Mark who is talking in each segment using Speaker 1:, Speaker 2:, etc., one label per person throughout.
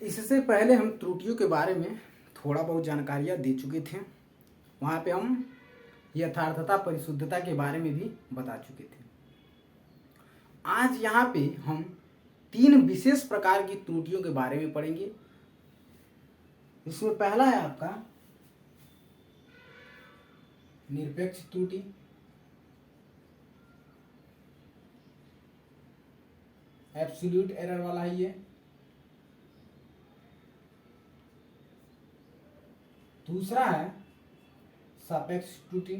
Speaker 1: इससे पहले हम त्रुटियों के बारे में थोड़ा बहुत जानकारियाँ दे चुके थे। वहाँ पे हम यथार्थता परिशुद्धता के बारे में भी बता चुके थे। आज यहाँ पे हम 3 विशेष प्रकार की त्रुटियों के बारे में पढ़ेंगे। इसमें पहला है आपका निरपेक्ष त्रुटि, एब्सोल्यूट एरर वाला है ये। दूसरा है सापेक्ष त्रुटि,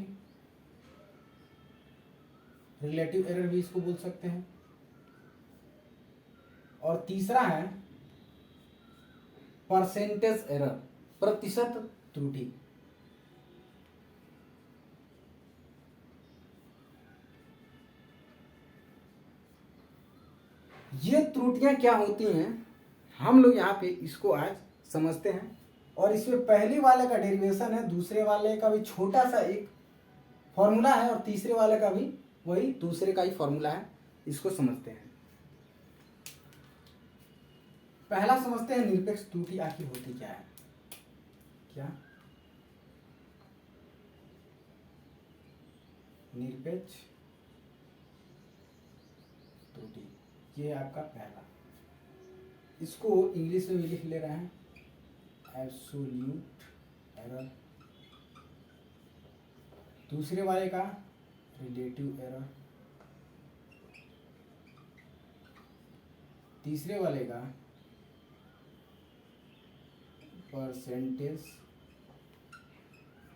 Speaker 1: रिलेटिव एरर भी इसको बोल सकते हैं। और तीसरा है परसेंटेज एरर, प्रतिशत त्रुटि। ये त्रुटियां क्या होती हैं हम लोग यहाँ पे इसको आज समझते हैं। और इसमें पहले वाले का डेरिवेशन है, दूसरे वाले का भी छोटा सा एक फॉर्मूला है और तीसरे वाले का भी वही दूसरे का ही फॉर्मूला है। इसको समझते हैं। पहला समझते हैं निरपेक्ष त्रुटि आखिर होती क्या है। क्या निरपेक्ष त्रुटि, ये आपका पहला, इसको इंग्लिश में भी लिख ले रहे हैं एब्सोल्यूट एरर। दूसरे वाले का रिलेटिव एरर, तीसरे वाले का परसेंटेज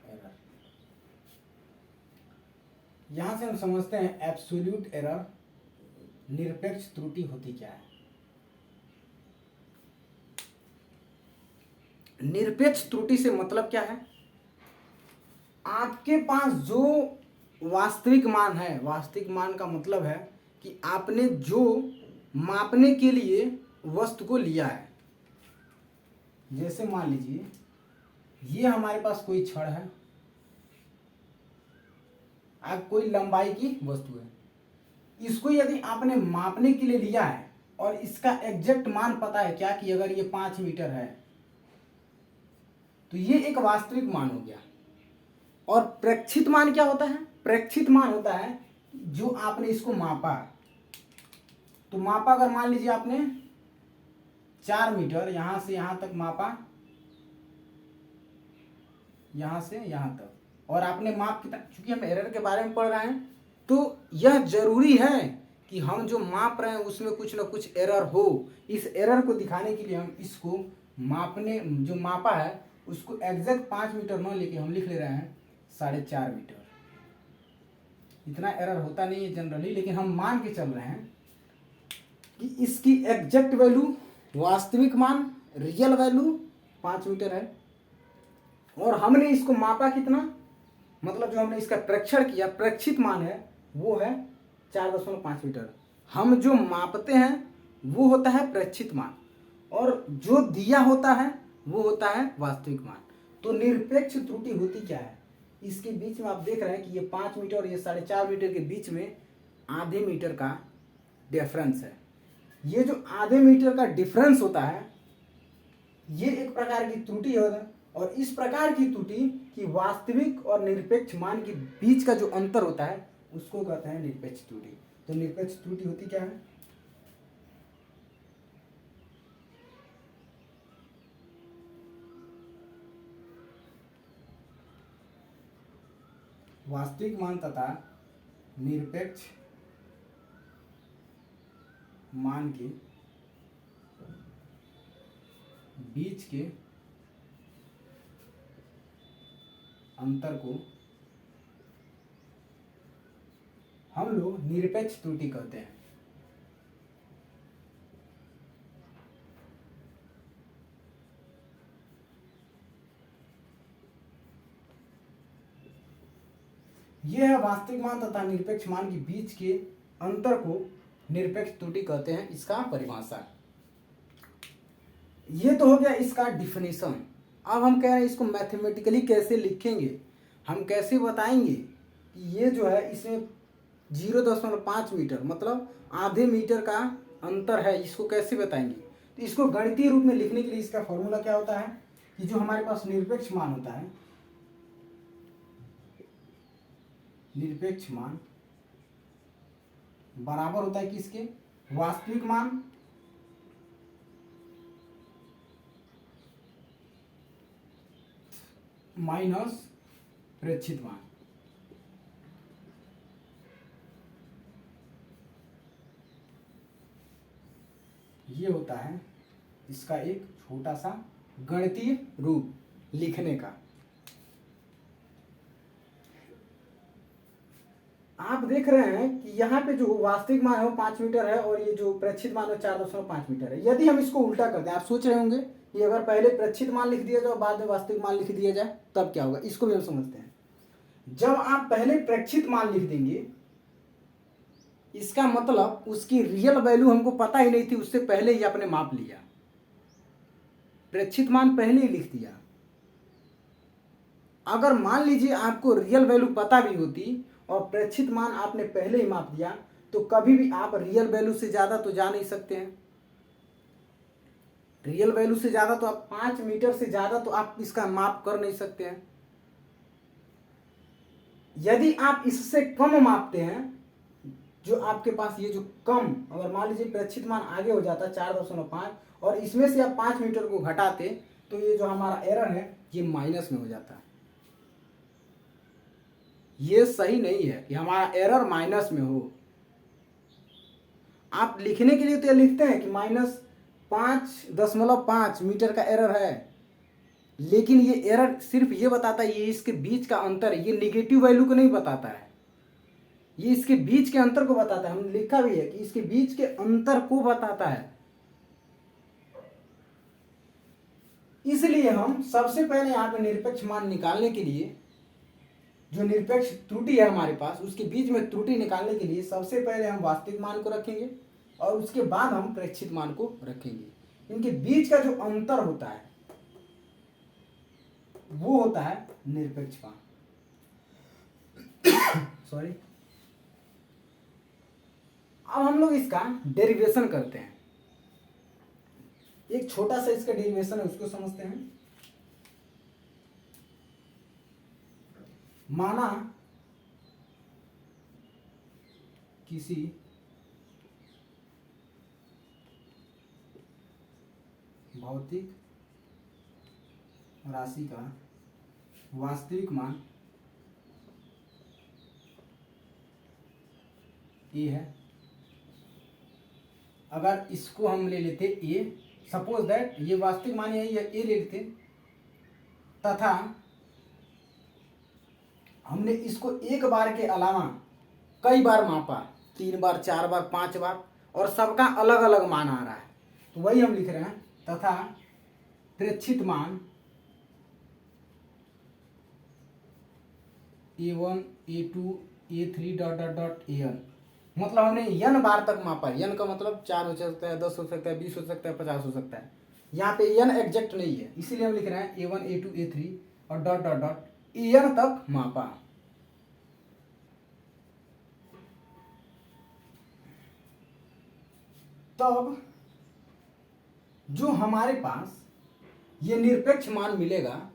Speaker 1: एरर। यहां से हम समझते हैं एब्सोल्यूट एरर, निरपेक्ष त्रुटि होती क्या है। निरपेक्ष त्रुटि से मतलब क्या है, आपके पास जो वास्तविक मान है, वास्तविक मान का मतलब है कि आपने जो मापने के लिए वस्तु को लिया है। जैसे मान लीजिए ये हमारे पास कोई छड़ है, आप कोई लंबाई की वस्तु है, इसको यदि आपने मापने के लिए लिया है और इसका एग्जैक्ट मान पता है क्या कि अगर ये 5 मीटर है तो ये एक वास्तविक मान हो गया। और प्रेक्षित मान क्या होता है, प्रेक्षित मान होता है जो आपने इसको मापा। तो मापा, अगर मान लीजिए आपने 4 मीटर यहां से यहां तक मापा, यहां से यहां तक, और आपने माप कितना, चूंकि हम एरर के बारे में पढ़ रहे हैं तो यह जरूरी है कि हम जो माप रहे हैं उसमें कुछ ना कुछ एरर हो। इस एरर को दिखाने के लिए हम इसको मापने, जो मापा है उसको एग्जैक्ट 5 मीटर न लेके हम लिख ले रहे हैं 4.5 मीटर। इतना एरर होता नहीं है जनरली, लेकिन हम मान के चल रहे हैं कि इसकी एग्जैक्ट वैल्यू, वास्तविक मान, रियल वैल्यू 5 मीटर है। और हमने इसको मापा कितना, मतलब जो हमने इसका प्रेक्षण किया, प्रेक्षित मान है वो है 4.5 मीटर। हम जो मापते हैं वो होता है प्रेक्षित मान, और जो दिया होता है वो होता है वास्तविक मान। तो निरपेक्ष त्रुटि होती क्या है, इसके बीच में आप देख रहे हैं कि ये 5 मीटर और ये 4.5 मीटर के बीच में आधे मीटर का डिफरेंस है। ये जो आधे मीटर का डिफरेंस होता है ये एक प्रकार की त्रुटि है। और इस प्रकार की त्रुटि कि वास्तविक और निरपेक्ष मान के बीच का जो अंतर होता है उसको कहते हैं निरपेक्ष त्रुटि। तो निरपेक्ष त्रुटि होती क्या है, वास्तविक मान तथा निरपेक्ष मान के बीच के अंतर को हम लोग निरपेक्ष त्रुटि कहते हैं। यह है वास्तविक मान तथा निरपेक्ष मान के बीच के अंतर को निरपेक्ष त्रुटि कहते हैं, इसका परिभाषा। ये तो हो गया इसका डिफिनेशन। अब हम कह रहे हैं इसको मैथमेटिकली कैसे लिखेंगे, हम कैसे बताएंगे कि ये जो है इसमें 0.5 मीटर मतलब आधे मीटर का अंतर है, इसको कैसे बताएंगे। तो इसको गणितीय रूप में लिखने के लिए इसका फॉर्मूला क्या होता है कि जो हमारे पास निरपेक्ष मान होता है, निरपेक्ष मान बराबर होता है किसके, वास्तविक मान माइनस प्रेक्षित मान। ये होता है इसका एक छोटा सा गणितीय रूप लिखने का। आप देख रहे हैं कि यहाँ पे जो वास्तविक मान है वो 5 मीटर है और ये जो प्रेक्षित मान है 4.5 मीटर है। यदि हम इसको उल्टा कर दें, आप सोच रहे होंगे कि अगर पहले प्रेक्षित मान लिख दिया जाए बाद में वास्तविक मान लिख दिया जाए तब क्या होगा, इसको भी हम समझते हैं। जब आप पहले प्रेक्षित मान लिख देंगे, इसका मतलब उसकी रियल वैल्यू हमको पता ही नहीं थी, उससे पहले ही आपने माप लिया, प्रेक्षित मान पहले ही लिख दिया। अगर मान लीजिए आपको रियल वैल्यू पता भी होती और प्रेक्षित मान आपने पहले ही माप दिया, तो कभी भी आप रियल वैल्यू से ज्यादा तो जा नहीं सकते हैं। रियल वैल्यू से ज्यादा तो आप 5 मीटर से ज्यादा तो आप इसका माप कर नहीं सकते हैं। यदि आप इससे कम मापते हैं, जो आपके पास ये जो कम, अगर मान लीजिए प्रेक्षित मान आगे हो जाता 4.5 और इसमें से आप 5 मीटर को घटाते, तो ये जो हमारा एरर है ये माइनस में हो जाता है। ये सही नहीं है कि हमारा एरर माइनस में हो। आप लिखने के लिए तो ये लिखते हैं कि -5.5 मीटर का एरर है, लेकिन ये एरर सिर्फ ये बताता है, ये इसके बीच का अंतर है, ये निगेटिव वैल्यू को नहीं बताता है, ये इसके बीच के अंतर को बताता है। हमने लिखा भी है कि इसके बीच के अंतर को बताता है। इसलिए हम सबसे पहले यहाँ पे निरपेक्ष मान निकालने के लिए, जो निरपेक्ष त्रुटि है हमारे पास, उसके बीच में त्रुटि निकालने के लिए सबसे पहले हम वास्तविक मान को रखेंगे और उसके बाद हम प्रेक्षित मान को रखेंगे। इनके बीच का जो अंतर होता है वो होता है निरपेक्ष मान। सॉरी। अब हम लोग इसका डेरिवेशन करते हैं। एक छोटा सा इसका डेरिवेशन है, उसको समझते हैं। माना किसी भौतिक राशि का वास्तविक मान ए है। अगर इसको हम ले लेते ए, सपोज दैट ये वास्तविक मान यही है, ए ले लेते, तथा हमने इसको एक बार के अलावा कई बार मापा, 3 बार 4 बार 5 बार, और सबका अलग अलग मान आ रहा है, तो वही हम लिख रहे हैं, तथा प्रेक्षित मान A1 A2 A3 dot dot dot AN, मतलब हमने n बार तक मापा। n का मतलब 4 हो सकता है, 10 हो सकता है, 20 हो सकता है, 50 हो सकता है। यहाँ पे n एग्जैक्ट नहीं है, इसीलिए हम लिख रहे हैं A1 A2 A3 और डॉट डॉट डॉट AN तक मापा। तब जो हमारे पास ये निरपेक्ष मान मिलेगा,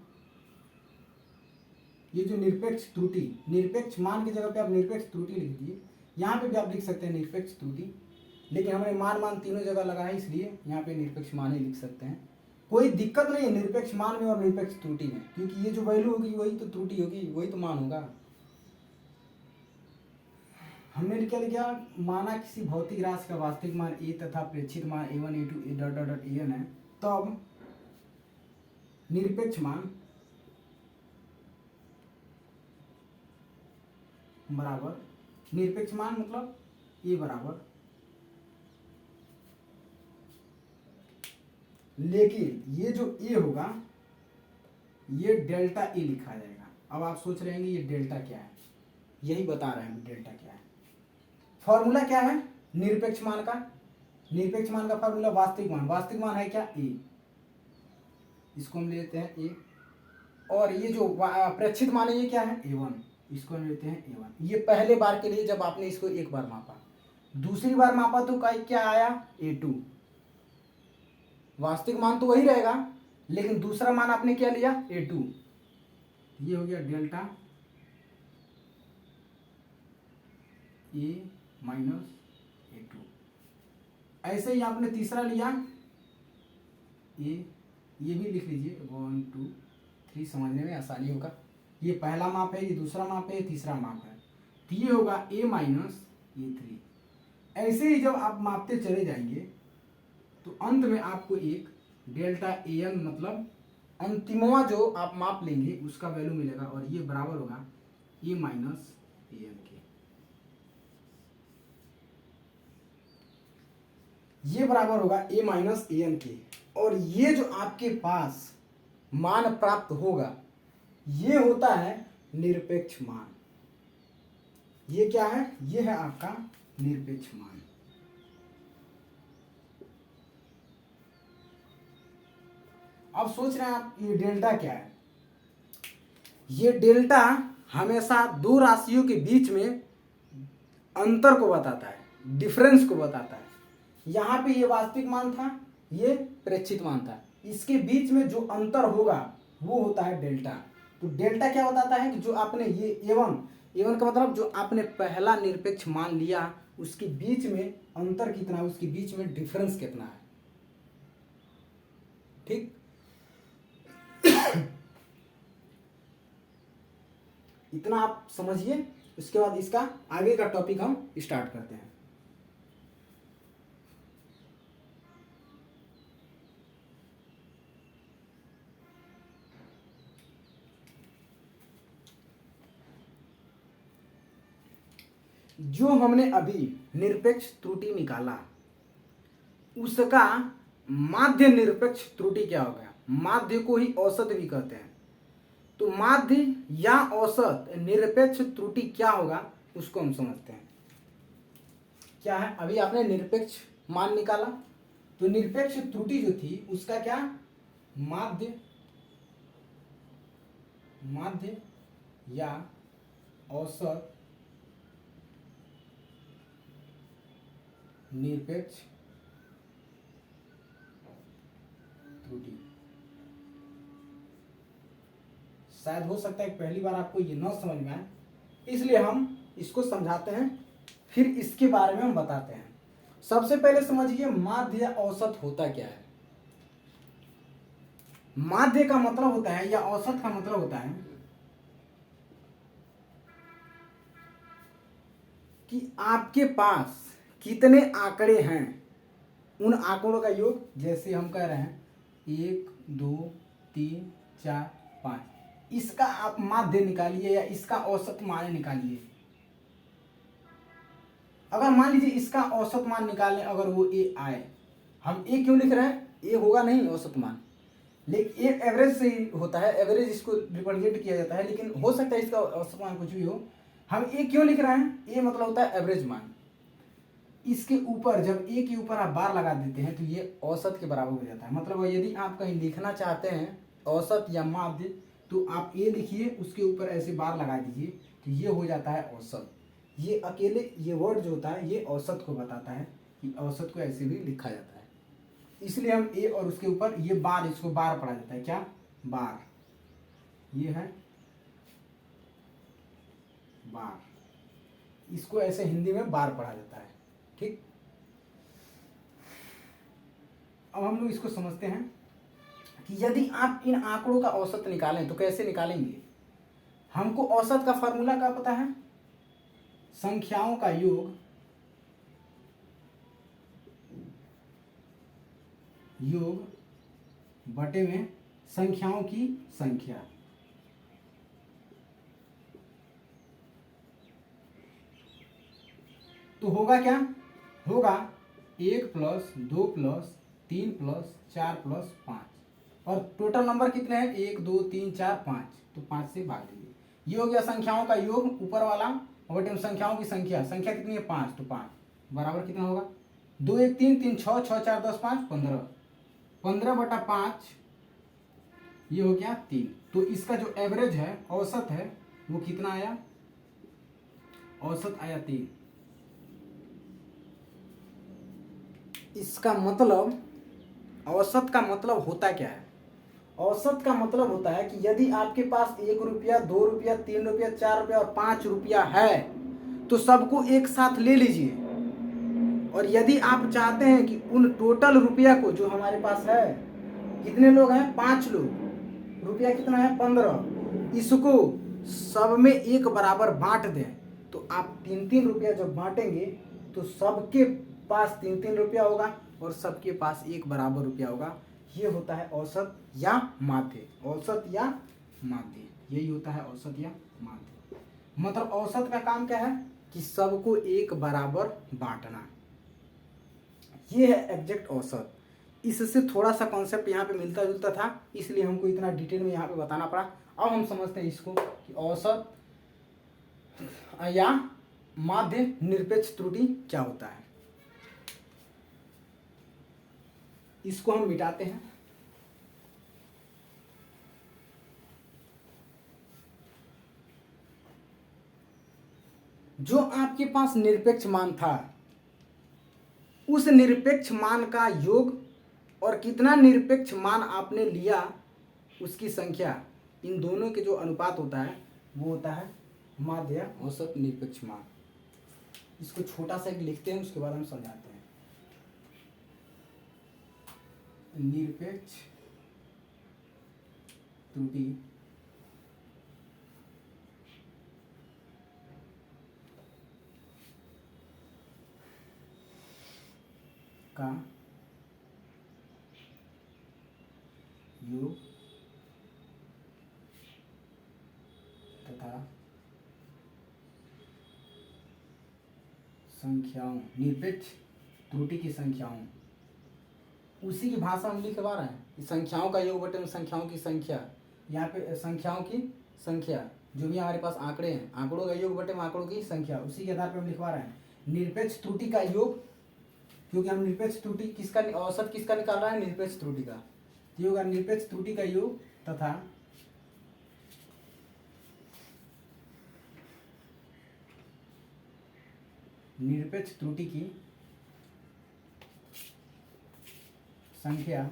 Speaker 1: ये जो निरपेक्ष त्रुटि, निरपेक्ष मान की जगह पे आप निरपेक्ष त्रुटि लिख दीजिए। यहाँ पे भी आप लिख सकते हैं निरपेक्ष त्रुटि, लेकिन हमने मान तीनों जगह लगा है, इसलिए यहाँ पे निरपेक्ष मान ही लिख सकते हैं। कोई दिक्कत नहीं है निरपेक्ष मान में और निरपेक्ष त्रुटि में, क्योंकि ये जो वैल्यू होगी वही तो त्रुटि होगी, वही तो मान होगा। हमने क्या लिखा, माना किसी भौतिक राशि का वास्तविक मान ए तथा प्रेक्षित मान A1 A2 dot dot AN है, तब निरपेक्ष मान बराबर, निरपेक्ष मान मतलब ए बराबर, लेकिन ये जो ए होगा ये डेल्टा ए लिखा जाएगा। अब आप सोच रहे हैं ये डेल्टा क्या है, यही बता रहे हैं डेल्टा क्या है। फॉर्मूला क्या है निरपेक्ष मान का, निरपेक्ष मान का फॉर्मूला वास्तविक मान, वास्तविक मान है क्या ए, इसको हम लेते हैं ए, और ये जो प्रेक्षित मान है ये क्या है A1, इसको हम लेते हैं A1। ये पहले बार के लिए जब आपने इसको एक बार मापा, दूसरी बार मापा तो क्या आया A2, वास्तविक मान तो वही रहेगा, लेकिन दूसरा मान आपने क्या लिया, A2। ये हो गया डेल्टा A माइनस A2। ऐसे ही आपने तीसरा लिया ये भी लिख लीजिए 1 2 3, समझने में आसानी होगा। ये पहला माप है, ये दूसरा माप है, ये तीसरा माप है, तो ये होगा A माइनस A3। ऐसे ही जब आप मापते चले जाएंगे तो अंत में आपको एक डेल्टा AN मतलब अंतिमवा जो आप माप लेंगे उसका वैल्यू मिलेगा, और ये बराबर होगा A माइनस AN के। ये बराबर होगा A माइनस AN के। और ये जो आपके पास मान प्राप्त होगा ये होता है निरपेक्ष मान। ये क्या है, ये है आपका निरपेक्ष मान। अब सोच रहे हैं आप ये डेल्टा क्या है। ये डेल्टा हमेशा दो राशियों के बीच में अंतर को बताता है, डिफरेंस को बताता है। यहाँ पे ये वास्तविक मान था, ये प्रेक्षित मान था, इसके बीच में जो अंतर होगा वो होता है डेल्टा। तो डेल्टा क्या बताता है कि जो आपने ये A1 का मतलब जो आपने पहला निरपेक्ष मान लिया उसके बीच में अंतर कितना है, उसके बीच में डिफरेंस कितना है। ठीक, इतना आप समझिए। उसके बाद इसका आगे का टॉपिक हम स्टार्ट करते हैं। जो हमने अभी निरपेक्ष त्रुटि निकाला उसका माध्य निरपेक्ष त्रुटि क्या हो गया। माध्य को ही औसत भी कहते हैं। तो माध्य या औसत निरपेक्ष त्रुटि क्या होगा उसको हम समझते हैं। क्या है, अभी आपने निरपेक्ष मान निकाला तो निरपेक्ष त्रुटि जो थी उसका क्या, माध्य या औसत निरपेक्ष त्रुटि। शायद हो सकता है पहली बार आपको ये न समझ में आए, इसलिए हम इसको समझाते हैं, फिर इसके बारे में हम बताते हैं। सबसे पहले समझिए माध्य या औसत होता क्या है। माध्य का मतलब होता है या औसत का मतलब होता है कि आपके पास कितने आंकड़े हैं, उन आंकड़ों का योग। जैसे हम कह रहे हैं 1 2 3 4 5, इसका आप माध्य निकालिए या इसका औसत मान निकालिए। अगर मान लीजिए इसका औसत मान निकालें, अगर वो A आए, हम A क्यों लिख रहे हैं, A होगा नहीं औसत मान, लेकिन ये एवरेज से ही होता है, एवरेज इसको रिप्रेजेंट किया जाता है, लेकिन हो सकता है इसका औसत मान कुछ भी हो। हम A क्यों लिख रहे हैं, A मतलब होता है एवरेज मान। इसके ऊपर जब A के ऊपर आप बार लगा देते हैं तो ये औसत के बराबर हो जाता है। मतलब यदि आप कहीं लिखना चाहते हैं औसत या माध्य तो आप A लिखिए, उसके ऊपर ऐसे बार लगा दीजिए, तो ये हो जाता है औसत। ये अकेले ये वर्ड जो होता है ये औसत को बताता है कि औसत को ऐसे भी लिखा जाता है। इसलिए हम A और उसके ऊपर ये बार, इसको बार पढ़ा जाता है। क्या, बार, ये है बार, इसको ऐसे हिंदी में बार पढ़ा जाता है। ठीक, अब हम लोग इसको समझते हैं कि यदि आप इन आंकड़ों का औसत निकालें तो कैसे निकालेंगे। हमको औसत का फार्मूला क्या पता है, संख्याओं का योग बटे में संख्याओं की संख्या। तो होगा क्या, होगा 1 प्लस 2 प्लस 3 प्लस 4 प्लस 5, और टोटल नंबर कितने हैं 1 2 3 4 5, तो 5 से भाग दीजिए। ये हो गया संख्याओं का योग ऊपर वाला, और बटे में संख्याओं की संख्या। संख्या कितनी है 5, तो 5 बराबर कितना होगा 2 1 3 3 6 6 4 10 5 15, 15 बटा 5 ये हो गया 3। तो इसका जो एवरेज है, औसत है, वो कितना आया, औसत आया 3। इसका मतलब औसत का मतलब होता क्या है? औसत का मतलब होता है कि यदि आपके पास 1 रुपया, 2 रुपया, 3 रुपया, 4 रुपया और 5 रुपया है तो सबको एक साथ ले लीजिए, और यदि आप चाहते हैं कि उन टोटल रुपया को जो हमारे पास है, कितने लोग हैं? 5 लोग, रुपया कितना है? 15, इसको सब में एक बराबर बांट दें, तो आप 3-3 रुपया जब बांटेंगे तो सबके पास 3-3 रुपया होगा और सबके पास एक बराबर रुपया होगा। ये होता है औसत या माध्य। औसत या माध्य, यही होता है औसत या माध्य। मतलब औसत का काम क्या है कि सबको एक बराबर बांटना, ये है एग्जैक्ट औसत। इससे थोड़ा सा कॉन्सेप्ट यहाँ पे मिलता जुलता था, इसलिए हमको इतना डिटेल में यहाँ पे बताना पड़ा। अब हम समझते हैं इसको कि औसत या माध्य निरपेक्ष त्रुटि क्या होता है। इसको हम मिटाते हैं। जो आपके पास निरपेक्ष मान था, उस निरपेक्ष मान का योग और कितना निरपेक्ष मान आपने लिया उसकी संख्या, इन दोनों के जो अनुपात होता है वो होता है माध्य या औसत निरपेक्ष मान। इसको छोटा सा एक लिखते हैं, उसके बाद हम समझाते हैं। निरपेक्ष त्रुटि का योग तथा संख्याओं, निरपेक्ष त्रुटि की संख्याओं, उसी की भाषा हम लिखवा रहे हैं कि संख्याओं का योग बटे में संख्याओं की संख्या। यहाँ पे संख्याओं की संख्या, जो भी हमारे पास आंकड़े हैं, आंकड़ों का योग बटे में आंकड़ों की संख्या, उसी के आधार पर हम लिखवा रहे हैं निरपेक्ष त्रुटि का योग। क्योंकि हम निरपेक्ष त्रुटि किसका, औसत किसका निकाल रहा है? निरपेक्ष त्रुटि का। ये होगा निरपेक्ष त्रुटि का योग तथा निरपेक्ष त्रुटि की संख्या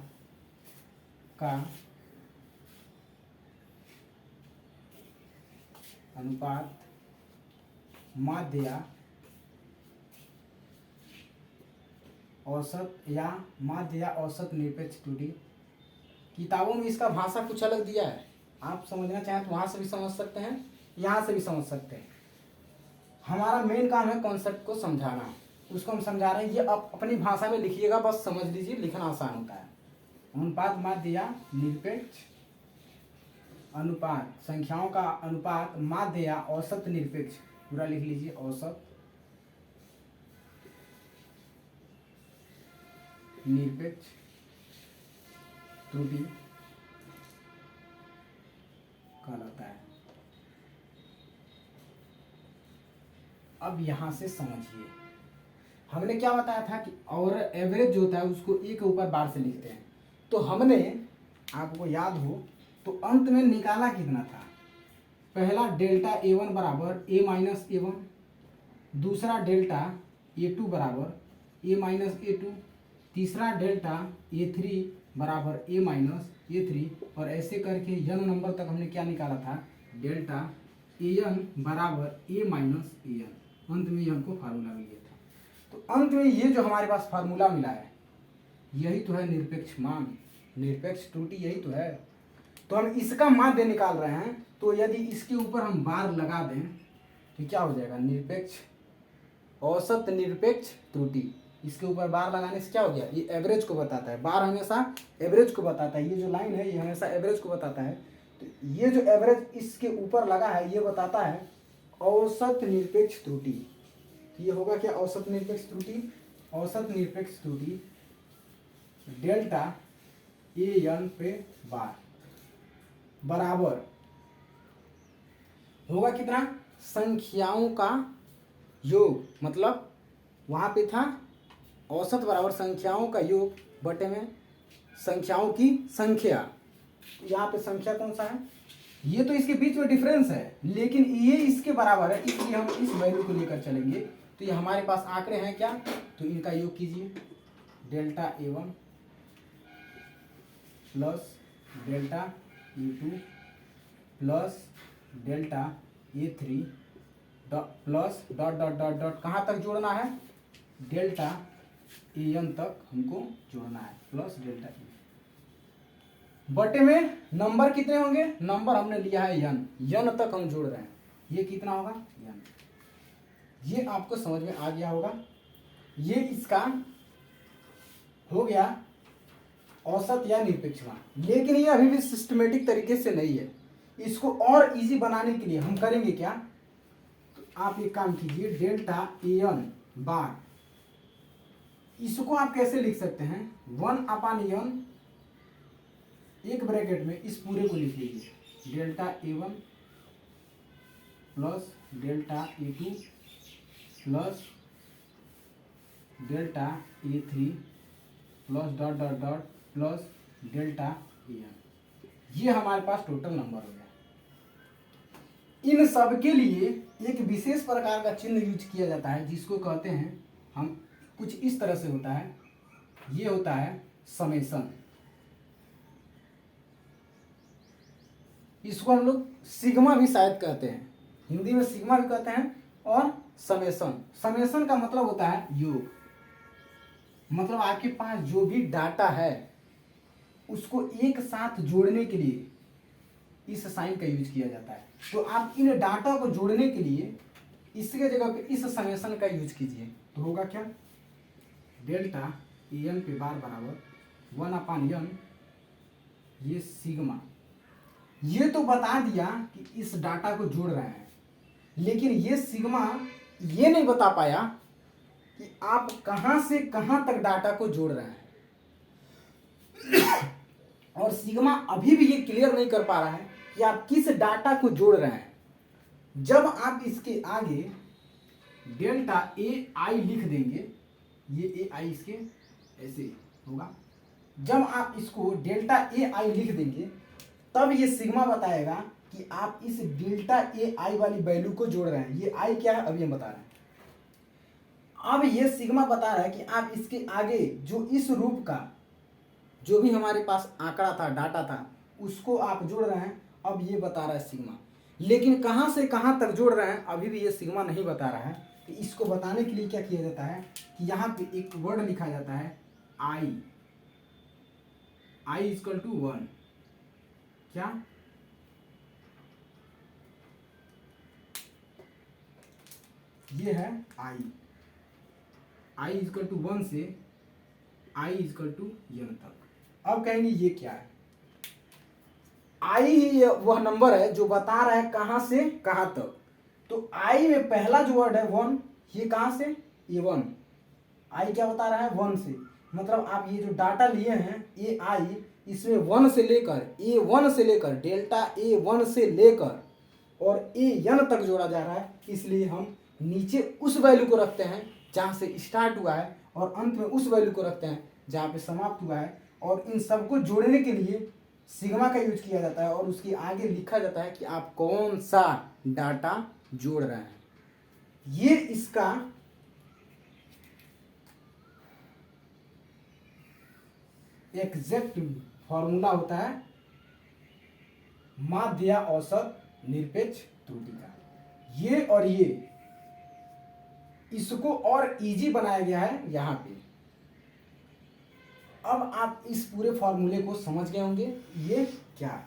Speaker 1: का अनुपात माध्य या औसत या माध्य या औसत निरपेक्ष त्रुटि। किताबों में इसका भाषा कुछ अलग दिया है, आप समझना चाहें तो वहां से भी समझ सकते हैं, यहाँ से भी समझ सकते हैं। हमारा मेन काम है कॉन्सेप्ट को समझाना, उसको हम समझा रहे हैं। ये आप अपनी भाषा में लिखिएगा, बस समझ लीजिए, लिखना आसान होता है। अनुपात माध्य या निरपेक्ष, अनुपात संख्याओं का अनुपात माध्य या औसत निरपेक्ष, पूरा लिख लीजिए, औसत निरपेक्ष त्रुटि कहलाता है। अब यहां से समझिए, हमने क्या बताया था कि और एवरेज जो होता है उसको ए के ऊपर बार से लिखते हैं। तो हमने, आपको याद हो तो अंत में निकाला कितना था? पहला डेल्टा A1 बराबर A माइनस A1, दूसरा डेल्टा A2 बराबर A माइनस A2, तीसरा डेल्टा A3 बराबर A माइनस A3, और ऐसे करके n नंबर तक हमने क्या निकाला था? डेल्टा AN बराबर A माइनस AN। अंत में हमको फार्मूला मिल गया था। तो अंत में ये जो हमारे पास फार्मूला मिला है, यही तो है निरपेक्ष मान, निरपेक्ष त्रुटि यही तो है। तो हम इसका माध्य निकाल रहे हैं, तो यदि इसके ऊपर हम बार लगा दें तो क्या हो जाएगा? निरपेक्ष, औसत निरपेक्ष त्रुटि। इसके ऊपर बार लगाने से क्या हो गया? ये एवरेज को बताता है, बार हमेशा एवरेज को बताता है। ये जो लाइन है ये हमेशा एवरेज को बताता है। तो ये जो एवरेज इसके ऊपर लगा है ये बताता है औसत निरपेक्ष त्रुटि। ये होगा क्या? औसत निरपेक्ष त्रुटि। औसत निरपेक्ष त्रुटि डेल्टा AN पे बार बराबर होगा कितना? संख्याओं का योग, मतलब वहां पे था औसत बराबर संख्याओं का योग बटे में संख्याओं की संख्या। यहाँ पे संख्या कौन सा है? ये तो इसके बीच में डिफरेंस है, लेकिन ये इसके बराबर है, इसलिए हम इस वैल्यू को लेकर चलेंगे। तो ये हमारे पास आंकड़े हैं क्या? तो इनका योग कीजिए, delta A1 plus delta E2 plus delta E3 plus dot dot dot dot कहाँ तक जोड़ना है, डेल्टा En तक हमको जोड़ना है, प्लस डेल्टा E बटे में नंबर कितने होंगे, नंबर हमने लिया है n तक हम जोड़ रहे हैं, ये कितना होगा n। ये आपको समझ में आ गया होगा। ये इसका हो गया औसत या निरपेक्ष मान, लेकिन ये अभी भी सिस्टमेटिक तरीके से नहीं है। इसको और इजी बनाने के लिए हम करेंगे क्या, तो आप एक काम कीजिए, डेल्टा En बार, इसको आप कैसे लिख सकते हैं, 1/n एक ब्रैकेट में इस पूरे को लिख लीजिए, delta A1 plus delta A2 plus delta A3 plus dot dot dot plus delta En। ये हमारे पास टोटल नंबर हो गया। इन सब के लिए एक विशेष प्रकार का चिन्ह यूज किया जाता है, जिसको कहते हैं हम, कुछ इस तरह से होता है, ये होता है समेशन। इसको हम लोग सिग्मा भी शायद कहते हैं, हिंदी में सिग्मा भी कहते हैं, और समेशन, समेशन का मतलब होता है योग। मतलब आपके पास जो भी डाटा है उसको एक साथ जोड़ने के लिए इस साइन का यूज किया जाता है। तो आप इन डाटा को जोड़ने के लिए इसके जगह पे इस समेशन का यूज कीजिए, तो होगा क्या, डेल्टा En पे बार बराबर 1/n, ये सिग्मा। ये तो बता दिया कि इस डाटा को जोड़ रहे हैं, लेकिन ये सिग्मा ये नहीं बता पाया कि आप कहां से कहां तक डाटा को जोड़ रहे हैं। और सिग्मा अभी भी ये क्लियर नहीं कर पा रहा है कि आप किस डाटा को जोड़ रहे हैं। जब आप इसके आगे डेल्टा AI लिख देंगे, ये AI इसके ऐसे होगा, जब आप इसको डेल्टा AI लिख देंगे तब ये सिग्मा बताएगा कि आप इस डेल्टा AI वाली वैल्यू को जोड़ रहे हैं। ये I क्या है अभी हम बता रहे हैं। अब ये सिग्मा बता रहा है कि आप इसके आगे जो इस रूप का जो भी हमारे पास आंकड़ा था, डाटा था, उसको आप जोड़ रहे हैं। अब ये बता रहा है सिग्मा, लेकिन कहां से कहां तक जोड़ रहे हैं अभी भी ये सिग्मा नहीं बता रहा है। तो इसको बताने के लिए क्या किया जाता है कि यहाँ पे एक वर्ड लिखा जाता है I = 1, क्या, ये है I = 1 से I = n तक। अब कहेंगे ये क्या है, I ही वह नंबर है जो बता रहा है कहां से कहां तक। तो I में पहला जो वर्ड है 1, ये कहां से, A1। I क्या बता रहा है, 1 से। मतलब आप ये जो डाटा लिए हैं AI, इसमें 1 से लेकर A1 से लेकर डेल्टा A1 से लेकर और AN तक जोड़ा जा रहा है। इसलिए हम नीचे उस वैल्यू को रखते हैं जहाँ से स्टार्ट हुआ है और अंत में उस वैल्यू को रखते हैं जहाँ पे समाप्त हुआ है। और इन सबको जोड़ने के लिए सिग्मा का यूज किया जाता है और उसके आगे लिखा जाता है कि आप कौन सा डाटा जोड़ रहे हैं। ये इसका एग्जैक्ट फॉर्मूला होता है माध्य या औसत निरपेक्ष त्रुटि का। ये और ये, इसको और इजी बनाया गया है यहाँ पे। अब आप इस पूरे फॉर्मूले को समझ गए होंगे ये क्या है।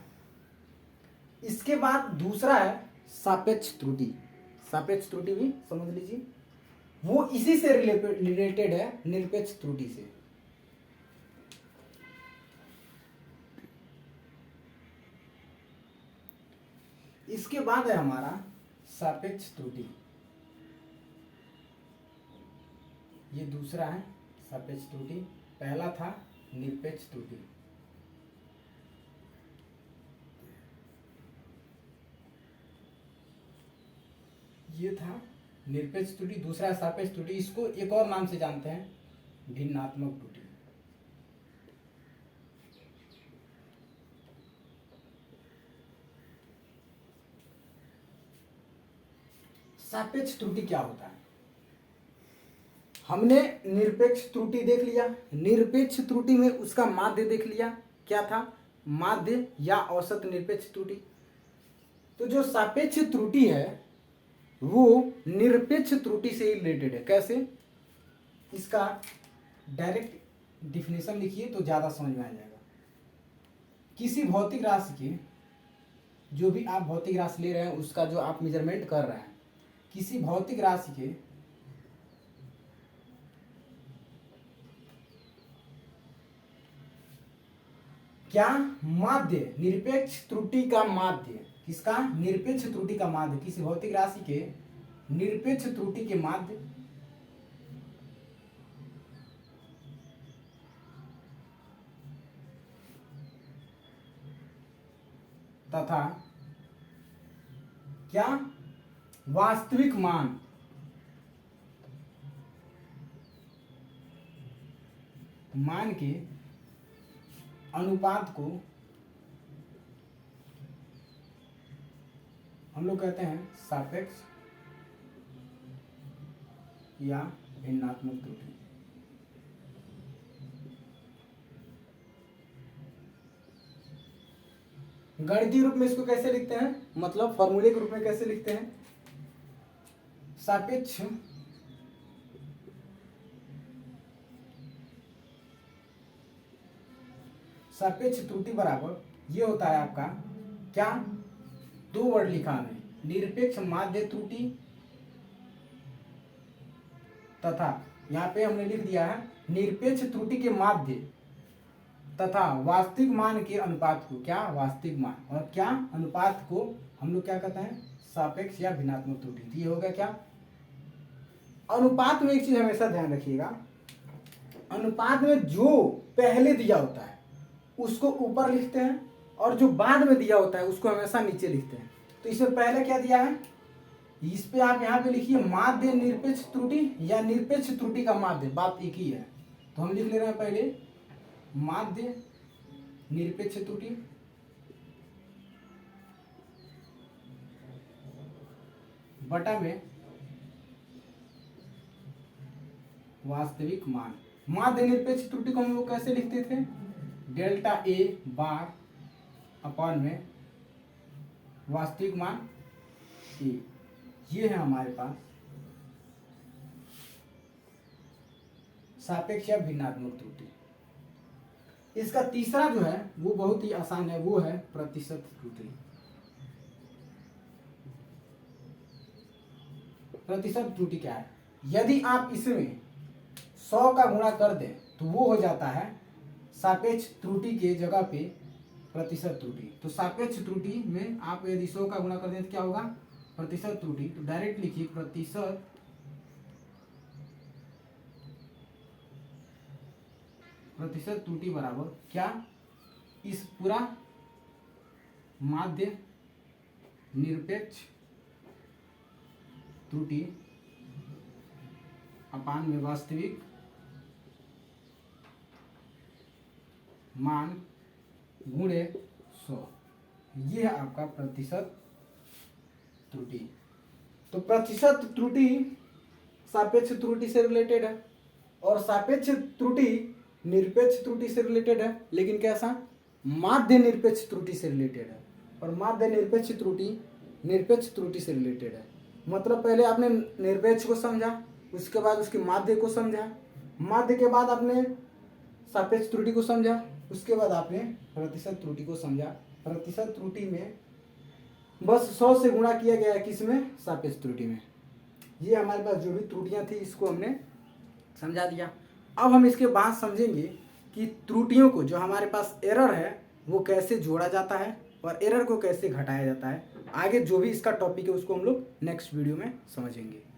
Speaker 1: इसके बाद दूसरा है सापेक्ष त्रुटि। सापेक्ष त्रुटि भी समझ लीजिए, वो इसी से रिलेटेड है निरपेक्ष त्रुटि से। इसके बाद है हमारा सापेक्ष त्रुटि, ये दूसरा है सापेक्ष त्रुटि। पहला था निरपेक्ष त्रुटि। ये था निरपेक्ष त्रुटि, दूसरा सापेक्ष त्रुटि। इसको एक और नाम से जानते हैं, भिन्नात्मक त्रुटि। सापेक्ष त्रुटि क्या होता है, हमने निरपेक्ष त्रुटि देख लिया, निरपेक्ष त्रुटि में उसका माध्य देख लिया क्या था, माध्य या औसत निरपेक्ष त्रुटि। तो जो सापेक्ष त्रुटि है वो निरपेक्ष त्रुटि से ही रिलेटेड है। कैसे? इसका डायरेक्ट डिफिनेशन लिखिए तो ज़्यादा समझ में आ जाएगा। किसी भौतिक राशि के, जो भी आप भौतिक राशि ले रहे हैं उसका जो आप मेजरमेंट कर रहे हैं, किसी भौतिक राशि के क्या माध्य निरपेक्ष त्रुटि का माध्य, किसका? निरपेक्ष त्रुटि का माध्य, किसी भौतिक राशि के निरपेक्ष त्रुटि के माध्य तथा क्या वास्तविक मान के अनुपात को हम लोग कहते हैं सापेक्ष या भिन्नात्मक त्रुटि। गणितीय रूप में इसको कैसे लिखते हैं, मतलब फॉर्मूले के रूप में कैसे लिखते हैं? सापेक्ष त्रुटि बराबर ये होता है आपका क्या? दो वर्ड लिखा है, निरपेक्ष माध्य त्रुटि तथा यहाँ पे हमने लिख दिया है निरपेक्ष त्रुटि के माध्य तथा वास्तविक मान के अनुपात को, क्या? वास्तविक मान और क्या अनुपात को हम लोग क्या कहते हैं? सापेक्ष या भिन्नात्मक त्रुटि। ये हो गया क्या? अनुपात में एक चीज हमेशा ध्यान रखिएगा, अनुपात में जो पहले दिया होता है उसको ऊपर लिखते हैं और जो बाद में दिया होता है उसको हमेशा नीचे लिखते हैं। तो इसमें पहले क्या दिया है, इस पे आप यहाँ पे लिखिए माध्य निरपेक्ष त्रुटि या निरपेक्ष त्रुटि का माध्य, बात एक ही है। तो हम लिख ले रहे हैं पहले माध्य निरपेक्ष त्रुटि बटा में वास्तविक मान। माध्य निरपेक्ष त्रुटि को हम लोग कैसे लिखते थे? डेल्टा ए बार अपॉन में वास्तविक मान ए। ये है हमारे पास सापेक्ष या भिन्नात्मक त्रुटि। इसका तीसरा जो है वो बहुत ही आसान है, वो है प्रतिशत त्रुटि। प्रतिशत त्रुटि क्या है? यदि आप इसमें 100 का गुणा कर दें तो वो हो जाता है सापेक्ष त्रुटि के जगह पे प्रतिशत त्रुटि। तो सापेक्ष त्रुटि में आप यदि 100 का गुणा कर दें तो क्या होगा? प्रतिशत त्रुटि। तो डायरेक्ट लिखिए प्रतिशत त्रुटि बराबर क्या? इस पूरा माध्य निरपेक्ष त्रुटि अपान में वास्तविक मान गुणे 100। ये है आपका प्रतिशत त्रुटि। तो प्रतिशत त्रुटि सापेक्ष त्रुटि से रिलेटेड है और सापेक्ष त्रुटि निरपेक्ष त्रुटि से रिलेटेड है, लेकिन कैसा? माध्य निरपेक्ष त्रुटि से रिलेटेड है। और माध्य निरपेक्ष त्रुटि निरपेक्ष त्रुटि से रिलेटेड है। मतलब पहले आपने निरपेक्ष को समझा, उसके बाद उसकी माध्य को समझा, माध्य के बाद आपने सापेक्ष त्रुटि को समझा, उसके बाद आपने प्रतिशत त्रुटि को समझा। प्रतिशत त्रुटि में बस 100 से गुणा किया गया है, किसमें? सापेक्ष त्रुटि में। ये हमारे पास जो भी त्रुटियां थी इसको हमने समझा दिया। अब हम इसके बाद समझेंगे कि त्रुटियों को, जो हमारे पास एरर है, वो कैसे जोड़ा जाता है और एरर को कैसे घटाया जाता है। आगे जो भी इसका टॉपिक है उसको हम लोग नेक्स्ट वीडियो में समझेंगे।